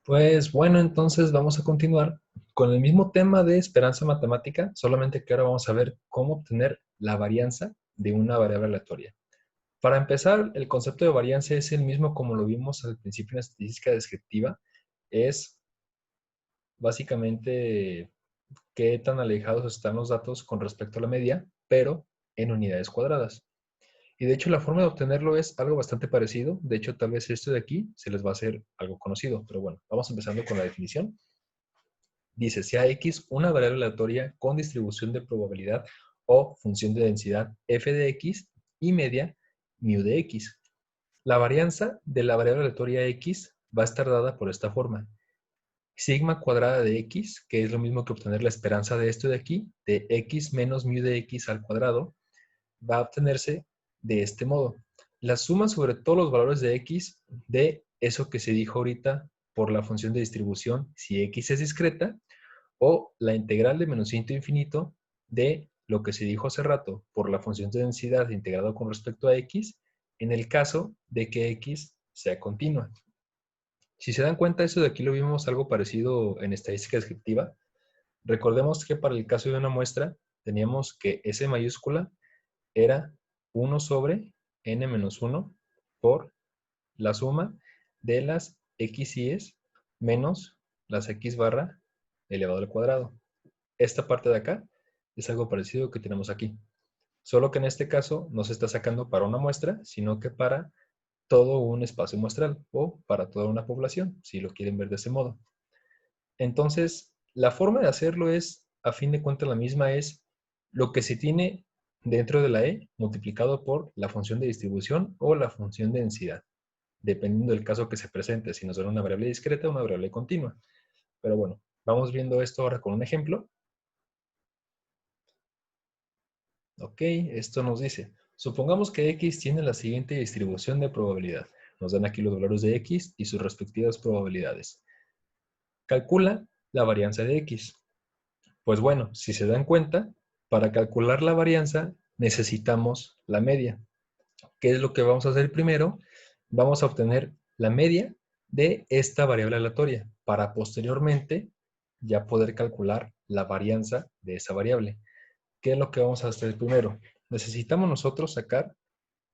Pues bueno, entonces vamos a continuar con el mismo tema de esperanza matemática, solamente que ahora vamos a ver cómo obtener la varianza de una variable aleatoria. Para empezar, el concepto de varianza es el mismo como lo vimos al principio en la estadística descriptiva. Es básicamente qué tan alejados están los datos con respecto a la media, pero en unidades cuadradas. Y de hecho la forma de obtenerlo es algo bastante parecido. De hecho, tal vez esto de aquí se les va a hacer algo conocido. Pero bueno, vamos empezando con la definición. Dice, sea X una variable aleatoria con distribución de probabilidad o función de densidad f de X y media mu de X. La varianza de la variable aleatoria X va a estar dada por esta forma. Sigma cuadrada de X, que es lo mismo que obtener la esperanza de esto de aquí, de X menos mu de X al cuadrado, va a obtenerse de este modo. La suma sobre todos los valores de X de eso que se dijo ahorita por la función de distribución si X es discreta, o la integral de menos cinto infinito de lo que se dijo hace rato por la función de densidad integrado con respecto a X en el caso de que X sea continua. Si se dan cuenta, eso de aquí lo vimos algo parecido en estadística descriptiva. Recordemos que para el caso de una muestra teníamos que S mayúscula era 1 sobre n menos 1 por la suma de las x y es menos las x barra elevado al cuadrado. Esta parte de acá es algo parecido que tenemos aquí. Solo que en este caso no se está sacando para una muestra, sino que para todo un espacio muestral o para toda una población, si lo quieren ver de ese modo. Entonces, la forma de hacerlo es, a fin de cuentas, la misma es lo que se tiene dentro de la E multiplicado por la función de distribución o la función de densidad, dependiendo del caso que se presente, si nos da una variable discreta o una variable continua. Pero bueno, vamos viendo esto ahora con un ejemplo. Ok, esto nos dice, supongamos que X tiene la siguiente distribución de probabilidad. Nos dan aquí los valores de X y sus respectivas probabilidades. Calcula la varianza de X. Pues bueno, si se dan cuenta, para calcular la varianza necesitamos la media. ¿Qué es lo que vamos a hacer primero? Vamos a obtener la media de esta variable aleatoria para posteriormente ya poder calcular la varianza de esa variable. ¿Qué es lo que vamos a hacer primero? Necesitamos nosotros sacar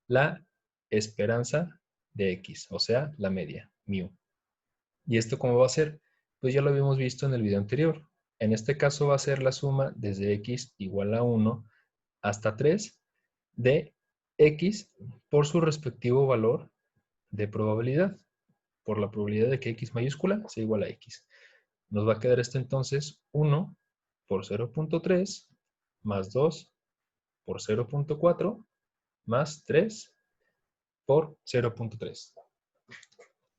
la esperanza de X, o sea, la media, mu. ¿Y esto cómo va a ser? Pues ya lo habíamos visto en el video anterior. En este caso va a ser la suma desde X igual a 1 hasta 3 de X por su respectivo valor de probabilidad, por la probabilidad de que X mayúscula sea igual a X. Nos va a quedar esto entonces 1 por 0.3 más 2 por 0.4 más 3 por 0.3.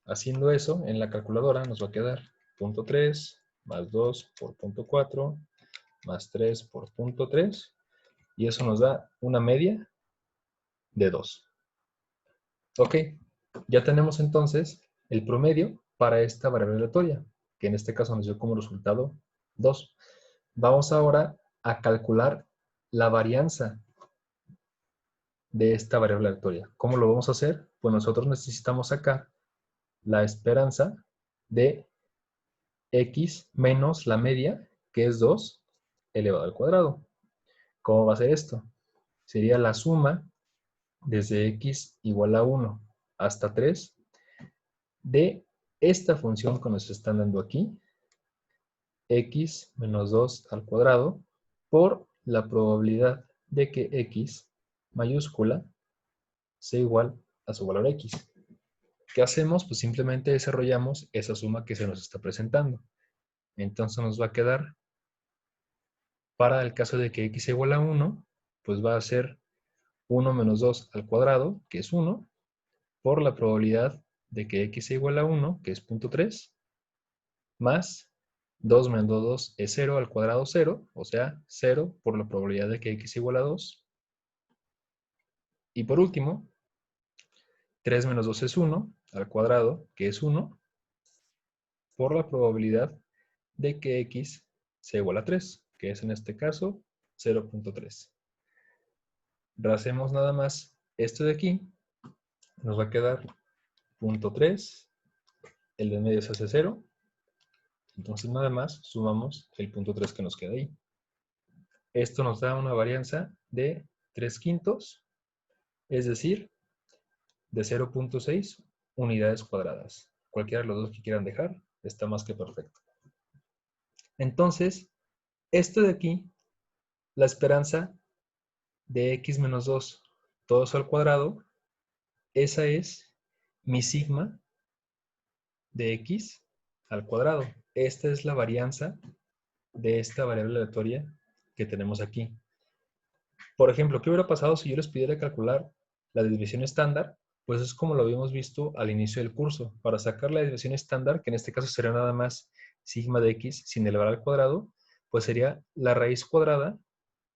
Haciendo eso en la calculadora nos va a quedar 0.3 más 2 por 0.4 más 3 por 0.3 y eso nos da una media de 2. Ok, ya tenemos entonces el promedio para esta variable aleatoria, que en este caso nos dio como resultado 2. Vamos ahora a calcular la varianza de esta variable aleatoria. ¿Cómo lo vamos a hacer? Pues nosotros necesitamos sacar la esperanza de X menos la media, que es 2 elevado al cuadrado. ¿Cómo va a ser esto? Sería la suma desde X igual a 1 hasta 3 de esta función que nos están dando aquí, X menos 2 al cuadrado, por la probabilidad de que X mayúscula sea igual a su valor X. ¿Qué hacemos? Pues simplemente desarrollamos esa suma que se nos está presentando. Entonces nos va a quedar, para el caso de que X sea igual a 1, pues va a ser 1 menos 2 al cuadrado, que es 1, por la probabilidad de que X sea igual a 1, que es 0.3, más 2 menos 2 es 0 al cuadrado 0, o sea, 0 por la probabilidad de que X sea igual a 2. Y por último, 3 menos 2 es 1 al cuadrado, que es 1, por la probabilidad de que X sea igual a 3, que es en este caso 0.3. Racemos nada más esto de aquí, nos va a quedar 0.3, el de medio se hace 0, Entonces nada más sumamos el punto 3 que nos queda ahí. Esto nos da una varianza de 3/5, es decir, de 0.6 unidades cuadradas. Cualquiera de los dos que quieran dejar está más que perfecto. Entonces, esto de aquí, la esperanza de x menos 2, todo eso al cuadrado, esa es mi sigma de x al cuadrado. Esta es la varianza de esta variable aleatoria que tenemos aquí. Por ejemplo, ¿qué hubiera pasado si yo les pidiera calcular la desviación estándar? Pues es como lo habíamos visto al inicio del curso. Para sacar la desviación estándar, que en este caso sería nada más sigma de x sin elevar al cuadrado, pues sería la raíz cuadrada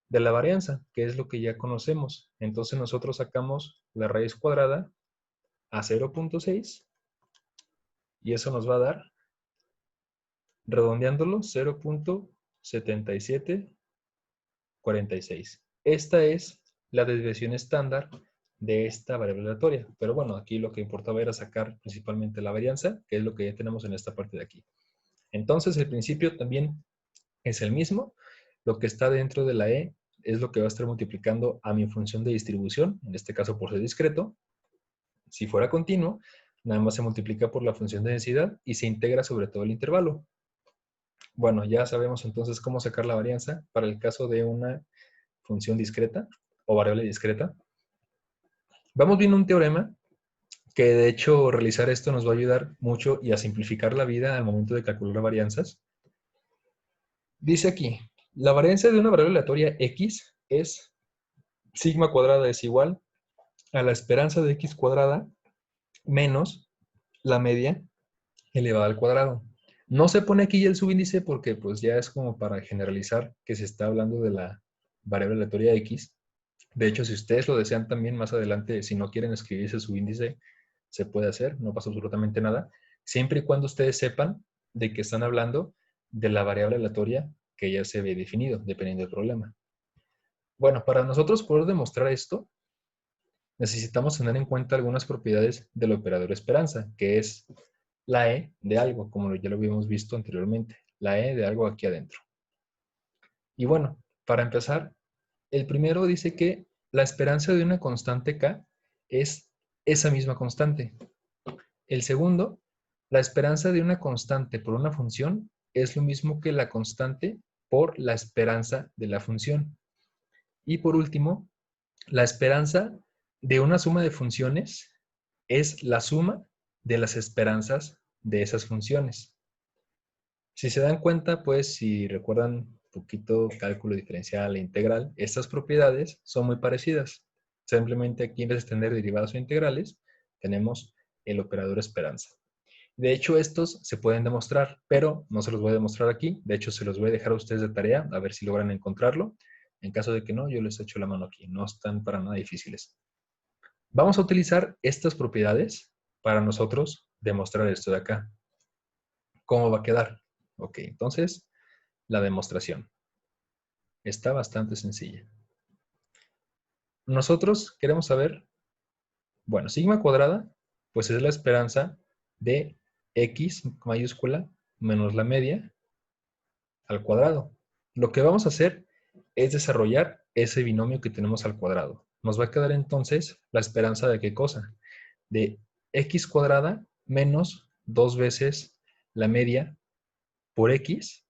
de la varianza, que es lo que ya conocemos. Entonces nosotros sacamos la raíz cuadrada a 0.6 y eso nos va a dar, redondeándolo, 0.7746. Esta es la desviación estándar de esta variable aleatoria. Pero bueno, aquí lo que importaba era sacar principalmente la varianza, que es lo que ya tenemos en esta parte de aquí. Entonces el principio también es el mismo. Lo que está dentro de la E es lo que va a estar multiplicando a mi función de distribución, en este caso por ser discreto. Si fuera continuo, nada más se multiplica por la función de densidad y se integra sobre todo el intervalo. Bueno, ya sabemos entonces cómo sacar la varianza para el caso de una función discreta o variable discreta. Vamos viendo un teorema que de hecho realizar esto nos va a ayudar mucho y a simplificar la vida al momento de calcular varianzas. Dice aquí, la varianza de una variable aleatoria x es sigma cuadrada es igual a la esperanza de x cuadrada menos la media elevada al cuadrado. No se pone aquí el subíndice porque pues ya es como para generalizar que se está hablando de la variable aleatoria x. De hecho, si ustedes lo desean también más adelante, si no quieren escribir ese subíndice, se puede hacer, no pasa absolutamente nada, siempre y cuando ustedes sepan de que están hablando de la variable aleatoria que ya se ve definido, dependiendo del problema. Bueno, para nosotros poder demostrar esto, necesitamos tener en cuenta algunas propiedades del operador esperanza, que es la E de algo, como ya lo habíamos visto anteriormente, la E de algo aquí adentro. Y bueno, para empezar, el primero dice que la esperanza de una constante K es esa misma constante. El segundo, la esperanza de una constante por una función es lo mismo que la constante por la esperanza de la función. Y por último, la esperanza de una suma de funciones es la suma de las esperanzas de esas funciones. Si se dan cuenta, pues si recuerdan un poquito cálculo diferencial e integral, estas propiedades son muy parecidas. Simplemente aquí en vez de tener derivadas o integrales, tenemos el operador esperanza. De hecho, estos se pueden demostrar, pero no se los voy a demostrar aquí. De hecho, se los voy a dejar a ustedes de tarea, a ver si logran encontrarlo. En caso de que no, yo les echo la mano aquí. No están para nada difíciles. Vamos a utilizar estas propiedades para nosotros demostrar esto de acá. ¿Cómo va a quedar? Ok, entonces, la demostración. Está bastante sencilla. Nosotros queremos saber, bueno, sigma cuadrada, pues es la esperanza de x mayúscula menos la media al cuadrado. Lo que vamos a hacer es desarrollar ese binomio que tenemos al cuadrado. Nos va a quedar entonces la esperanza de qué cosa? De x cuadrada menos 2 veces la media por x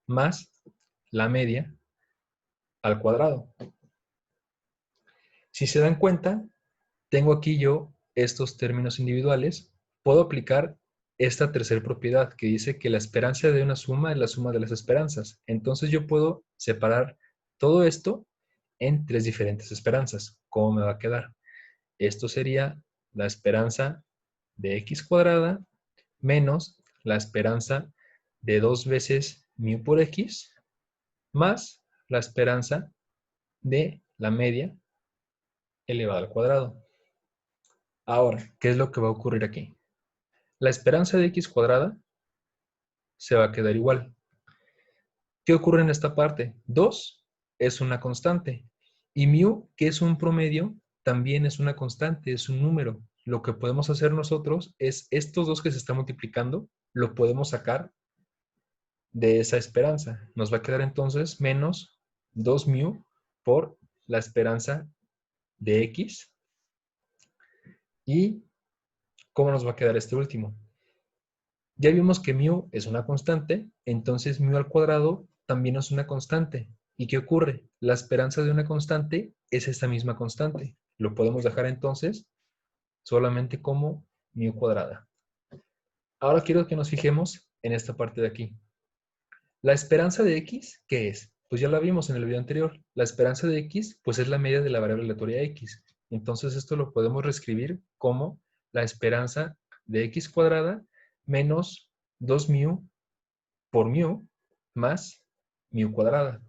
más la media al cuadrado. Si se dan cuenta, tengo aquí yo estos términos individuales. Puedo aplicar esta tercera propiedad que dice que la esperanza de una suma es la suma de las esperanzas. Entonces yo puedo separar todo esto en tres diferentes esperanzas. ¿Cómo me va a quedar? Esto sería la esperanza de x cuadrada menos la esperanza de 2 veces mu por x más la esperanza de la media elevada al cuadrado. Ahora, ¿qué es lo que va a ocurrir aquí? La esperanza de x cuadrada se va a quedar igual. ¿Qué ocurre en esta parte? 2 es una constante y mu, que es un promedio, también es una constante, es un número. Lo que podemos hacer nosotros es estos dos que se están multiplicando, lo podemos sacar de esa esperanza. Nos va a quedar entonces menos 2 mu por la esperanza de x. ¿Y cómo nos va a quedar este último? Ya vimos que mu es una constante, entonces mu al cuadrado también es una constante. ¿Y qué ocurre? La esperanza de una constante es esta misma constante. Lo podemos dejar entonces solamente como mu cuadrada. Ahora quiero que nos fijemos en esta parte de aquí. La esperanza de x, ¿qué es? Pues ya la vimos en el video anterior. La esperanza de x, pues es la media de la variable aleatoria x. Entonces esto lo podemos reescribir como la esperanza de x cuadrada menos 2 mu por mu más mu cuadrada.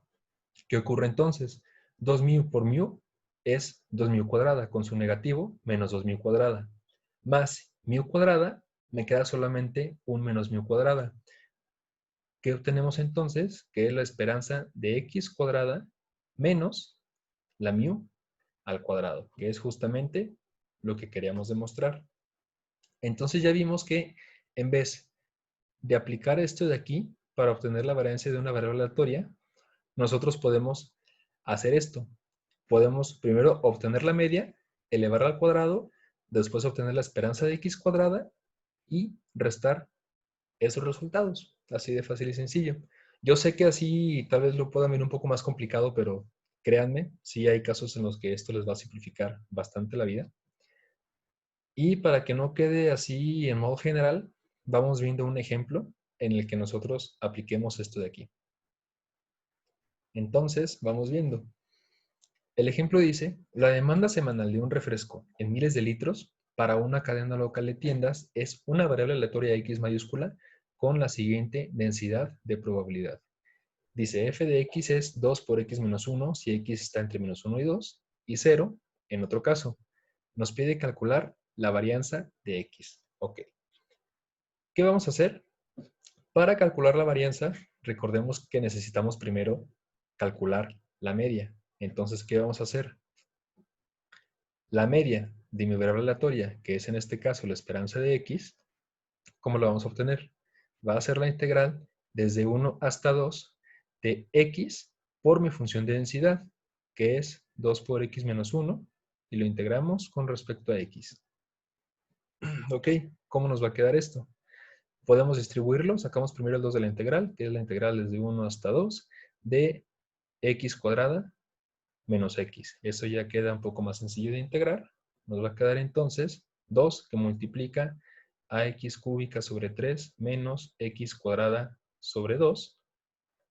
¿Qué ocurre entonces? 2 mu por mu es 2 mu cuadrada con su negativo menos 2 mu cuadrada. Más mu cuadrada me queda solamente un menos mu cuadrada. ¿Qué obtenemos entonces? Que es la esperanza de x cuadrada menos la mu al cuadrado, que es justamente lo que queríamos demostrar. Entonces ya vimos que en vez de aplicar esto de aquí para obtener la variancia de una variable aleatoria, nosotros podemos hacer esto. Podemos primero obtener la media, elevarla al cuadrado, después obtener la esperanza de x cuadrada y restar esos resultados. Así de fácil y sencillo. Yo sé que así tal vez lo puedan ver un poco más complicado, pero créanme, sí hay casos en los que esto les va a simplificar bastante la vida. Y para que no quede así en modo general, vamos viendo un ejemplo en el que nosotros apliquemos esto de aquí. Entonces, vamos viendo. El ejemplo dice, la demanda semanal de un refresco en miles de litros para una cadena local de tiendas es una variable aleatoria X mayúscula con la siguiente densidad de probabilidad. Dice, f de x es 2 por x menos 1 si x está entre menos 1 y 2, y 0 en otro caso. Nos pide calcular la varianza de x. Ok. ¿Qué vamos a hacer? Para calcular la varianza, recordemos que necesitamos primero calcular la media. Entonces, ¿qué vamos a hacer? La media de mi variable aleatoria, que es en este caso la esperanza de x, ¿cómo la vamos a obtener? Va a ser la integral desde 1 hasta 2 de x por mi función de densidad, que es 2 por x menos 1, y lo integramos con respecto a x. Ok, ¿cómo nos va a quedar esto? Podemos distribuirlo, sacamos primero el 2 de la integral, que es la integral desde 1 hasta 2 de x cuadrada menos x. Eso ya queda un poco más sencillo de integrar. Nos va a quedar entonces 2 que multiplica a x cúbica sobre 3 menos x cuadrada sobre 2,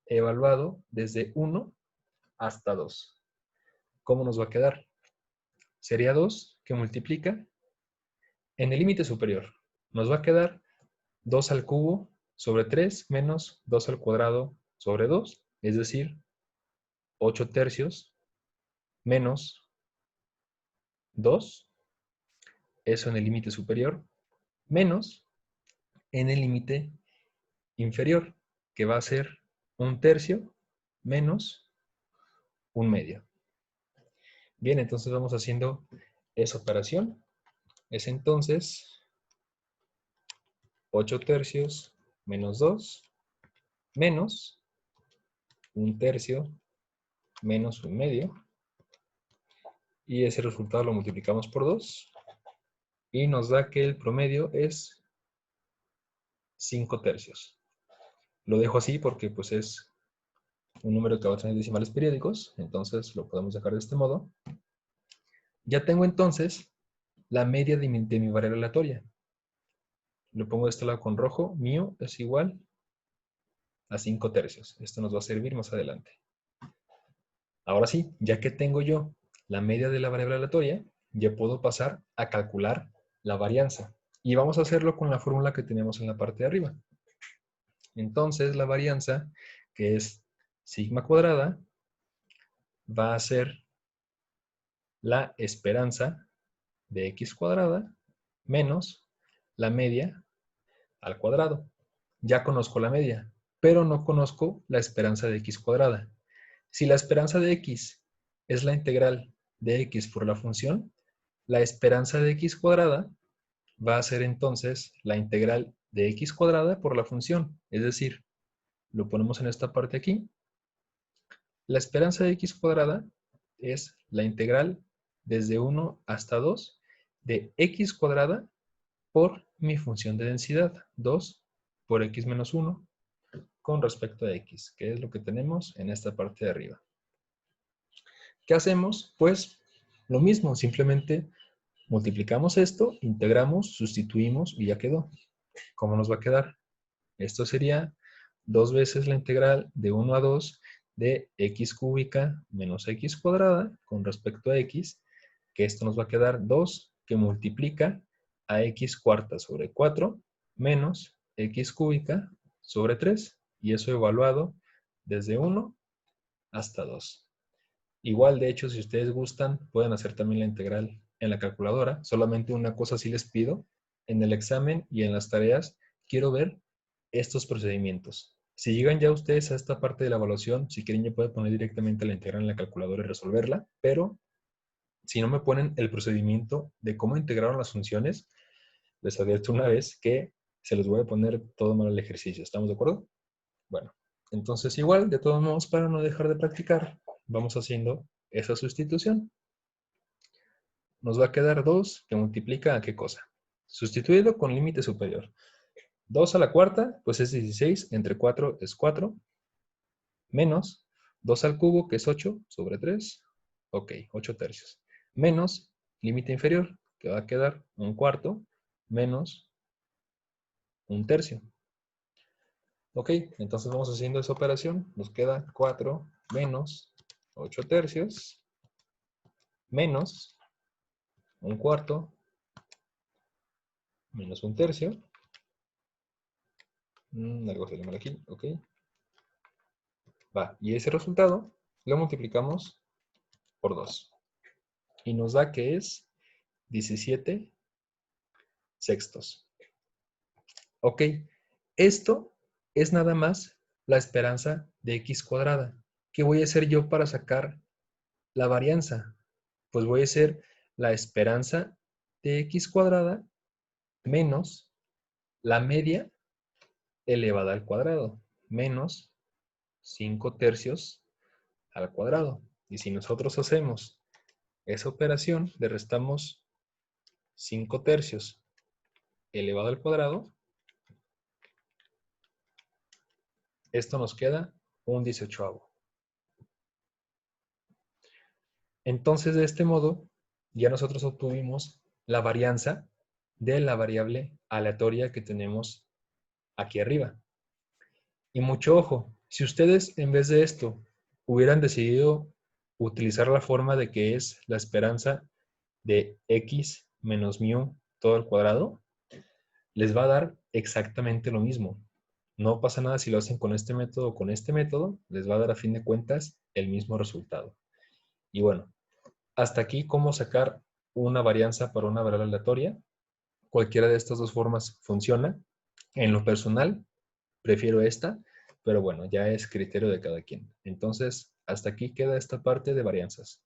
evaluado desde 1 hasta 2. ¿Cómo nos va a quedar? Sería 2 que multiplica en el límite superior. Nos va a quedar 2 al cubo sobre 3 menos 2 al cuadrado sobre 2, es decir, 8 tercios menos 2, eso en el límite superior, menos en el límite inferior, que va a ser 1/3 menos 1/2. Bien, entonces vamos haciendo esa operación. Es entonces 8 tercios menos 2 menos 1/3 menos 1/2. Y ese resultado lo multiplicamos por 2 y nos da que el promedio es 5 tercios. Lo dejo así porque pues es un número que va a tener decimales periódicos, entonces lo podemos dejar de este modo. Ya tengo entonces la media de mi variable aleatoria. Lo pongo de este lado con rojo, mu es igual a 5 tercios. Esto nos va a servir más adelante. Ahora sí, ya que tengo yo la media de la variable aleatoria, ya puedo pasar a calcular la varianza. Y vamos a hacerlo con la fórmula que tenemos en la parte de arriba. Entonces la varianza, que es sigma cuadrada, va a ser la esperanza de x cuadrada menos la media al cuadrado. Ya conozco la media, pero no conozco la esperanza de x cuadrada. Si la esperanza de x es la integral de x por la función, la esperanza de x cuadrada va a ser entonces la integral de x cuadrada por la función. Es decir, lo ponemos en esta parte aquí. La esperanza de x cuadrada es la integral desde 1 hasta 2 de x cuadrada por mi función de densidad, 2 por x menos 1, con respecto a x, que es lo que tenemos en esta parte de arriba. ¿Qué hacemos? Pues lo mismo, simplemente multiplicamos esto, integramos, sustituimos y ya quedó. ¿Cómo nos va a quedar? Esto sería 2 veces la integral de 1 a 2 de x cúbica menos x cuadrada con respecto a x, que esto nos va a quedar 2 que multiplica a x cuarta sobre 4 menos x cúbica sobre 3, y eso evaluado desde 1 hasta 2. Igual, de hecho, si ustedes gustan, pueden hacer también la integral en la calculadora. Solamente una cosa sí les pido: en el examen y en las tareas, quiero ver estos procedimientos. Si llegan ya ustedes a esta parte de la evaluación, si quieren ya pueden poner directamente la integral en la calculadora y resolverla, pero si no me ponen el procedimiento de cómo integraron las funciones, les advierto una vez que se los voy a poner todo mal el ejercicio. ¿Estamos de acuerdo? Bueno, entonces igual, de todos modos, para no dejar de practicar, vamos haciendo esa sustitución. Nos va a quedar 2 que multiplica a ¿qué cosa? Sustituido con límite superior. 2 a la cuarta, pues es 16, entre 4 es 4, menos 2 al cubo, que es 8, sobre 3, ok, 8 tercios, menos límite inferior, que va a quedar un cuarto, menos un tercio. Ok, entonces vamos haciendo esa operación, nos queda 4 menos 8 tercios, menos un cuarto, menos un tercio, algo salió mal aquí, ok. Va, y ese resultado lo multiplicamos por 2. Y nos da que es 17 sextos. Ok, esto es nada más la esperanza de x cuadrada. ¿Qué voy a hacer yo para sacar la varianza? Pues voy a hacer la esperanza de x cuadrada menos la media elevada al cuadrado, menos 5 tercios al cuadrado. Y si nosotros hacemos esa operación, le restamos 5 tercios elevado al cuadrado, esto nos queda un 18avo. Entonces, de este modo, ya nosotros obtuvimos la varianza de la variable aleatoria que tenemos aquí arriba. Y mucho ojo, si ustedes en vez de esto hubieran decidido utilizar la forma de que es la esperanza de x menos mu todo al cuadrado, les va a dar exactamente lo mismo. No pasa nada si lo hacen con este método o con este método, les va a dar a fin de cuentas el mismo resultado. Y bueno, hasta aquí cómo sacar una varianza para una variable aleatoria. Cualquiera de estas dos formas funciona. En lo personal, prefiero esta, pero bueno, ya es criterio de cada quien. Entonces, hasta aquí queda esta parte de varianzas.